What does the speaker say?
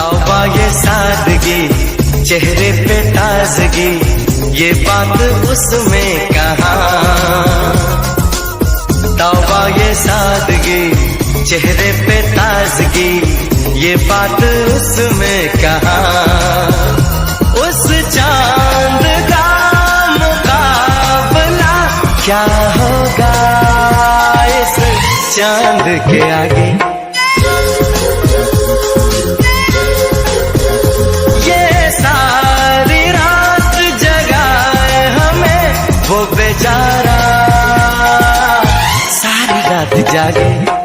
तौबा ये सादगी, चेहरे पे ताजगी, ये बात उसमें कहाँ। तौबा ये सादगी, चेहरे पे ताजगी, ये बात उसमें कहाँ। उस चांद का मुकाबला क्या होगा इस चांद के आगे। ये सारी रात जगाए हमें वो बेचारा, सारी रात जागे।